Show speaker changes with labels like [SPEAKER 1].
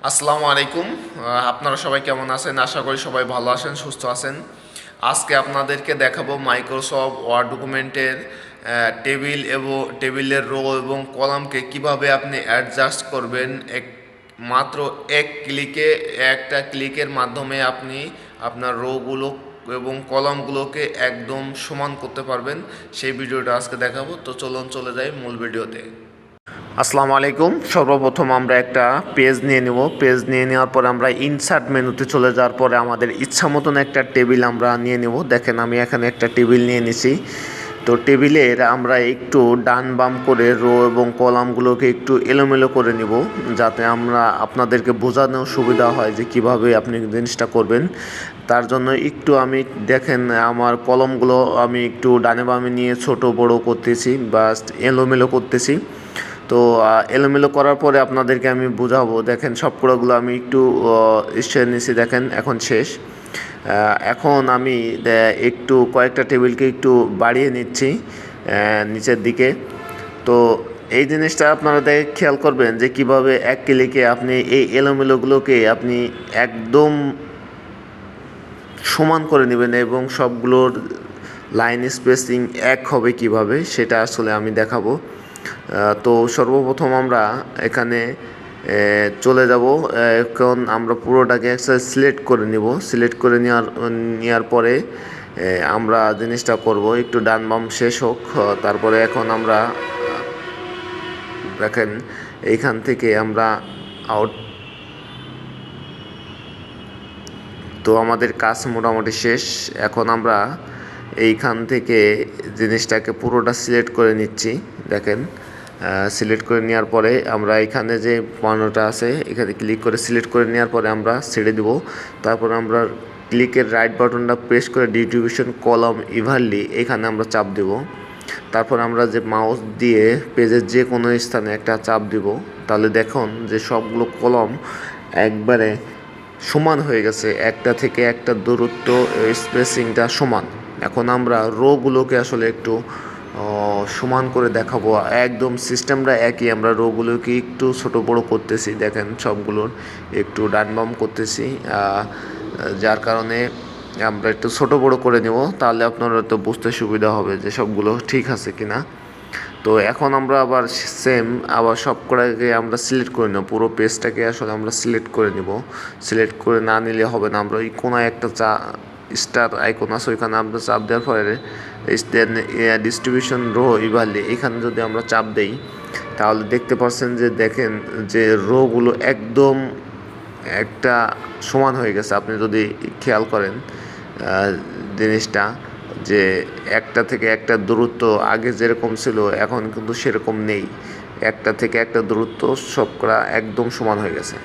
[SPEAKER 1] আসসালামু আলাইকুম। আপনারা সবাই কেমন আছেন? আশা করি সবাই ভালো আছেন, সুস্থ আছেন। আজকে আপনাদেরকে দেখাবো মাইক্রোসফট ওয়ার্ড ডকুমেন্টের টেবিলের রো এবং কলামকে কিভাবে আপনি অ্যাডজাস্ট করবেন। মাত্র একটা ক্লিকের মাধ্যমে আপনি আপনার রোগুলো এবং কলামগুলোকে একদম সমান করতে পারবেন। সেই ভিডিওটা আজকে দেখাবো। তো চলুন চলে যাই মূল ভিডিওতে। আসসালামু আলাইকুম। সর্বপ্রথম আমরা একটা পেজ নিয়ে নেব। পেজ নিয়ে নেওয়ার পরে আমরা ইনসার্ট মেনুতে চলে যাওয়ার পরে আমাদের ইচ্ছা মতন একটা টেবিল আমরা নিয়ে নেব। দেখেন আমি এখানে একটা টেবিল নিয়ে নিছি। তো টেবিলের আমরা একটু ডান বাম করে রো এবং কলামগুলোকে একটু এলোমেলো করে নিব, যাতে আমরা আপনাদেরকে বোঝানো সুবিধা হয় যে কিভাবে আপনি জিনিসটা করবেন। তার জন্য একটু আমি দেখেন আমার কলমগুলো আমি একটু ডানে বামে নিয়ে ছোট বড় করতেছি বা এলোমেলো করতেছি। তো এলোমেলো করার পরে আপনাদেরকে আমি বুঝাবো। দেখেন সবগুলোগুলো আমি একটু স্টেপ নিয়েছি, দেখেন এখন শেষ। এখন আমি একটু কয়েকটা টেবিলকে একটু বাড়িয়ে নিচ্ছি নিচের দিকে। তো এই জিনিসটা আপনারা খেয়াল করবেন যে কিভাবে এক ক্লিকে আপনি এই এলোমেলোগুলোকে আপনি একদম সমান করে নেবেন এবং সবগুলোর লাইন স্পেসিং এক হবে কিভাবে, সেটা আসলে আমি দেখাবো। তো সর্বপ্রথম আমরা এখানে চলে যাব। এখন আমরা পুরোটাকে একসাথে সিলেক্ট করে নিব। সিলেক্ট করে নেওয়ার পরে আমরা জিনিসটা করব, একটু ডান বাম শেষ হোক। তারপরে এখন আমরা দেখেন এইখান থেকে আমরা তো আমাদের কাজ মোটামুটি শেষ। এখন আমরা এইখান থেকে জিনিসটাকে পুরোটা সিলেক্ট করে নিচ্ছি। দেখেন সিলেক্ট করে নেওয়ার পরে আমরা এখানে যে পণ্যটা আছে এখানে ক্লিক করে সিলেক্ট করে নেওয়ার পরে আমরা ছেড়ে দেব। তারপর আমরা ক্লিকের রাইট বাটনটা প্রেস করে ডিস্ট্রিবিউশন কলাম ইভানলি এখানে আমরা চাপ দেব। তারপর আমরা যে মাউস দিয়ে পেজের যে কোনো স্থানে একটা চাপ দিব, তাহলে দেখুন যে সবগুলো কলম একবারে সমান হয়ে গেছে, একটা থেকে একটা দূরত্ব স্পেসিংটা সমান। এখন আমরা রোগুলোকে আসলে একটু সমান করে দেখাবো। একদম সিস্টেমটা একই, আমরা রোগুলোকে একটু ছোট বড় করতেছি। দেখেন সবগুলোর একটু ডান বাম করতেছি, যার কারণে আমরা একটু ছোট বড় করে নেব, তাহলে আপনারা তো বুঝতে সুবিধা হবে যে সবগুলো ঠিক আছে কিনা। তো এখন আমরা আবার সব কটাকে আমরা সিলেক্ট করে নেব। পুরো পেজটাকে আসলে আমরা সিলেক্ট করে নেব। সিলেক্ট করে না নিলে হবে না। আমরা ওই কোনায় একটা স্টার আইকন আছে, ওইখানে আমরা চাপ দেওয়ার পরে ডিস্ট্রিবিউশন রো ইভালি এখানে যদি আমরা চাপ দেই, তাহলে দেখতে পাচ্ছেন যে দেখেন যে রোগুলো একদম একটা সমান হয়ে গেছে। আপনি যদি খেয়াল করেন জিনিসটা, যে একটা থেকে একটা দূরত্ব আগে যেরকম ছিল এখন কিন্তু সেরকম নেই। একটা থেকে একটা দূরত্ব সবকটা একদম সমান হয়ে গেছে।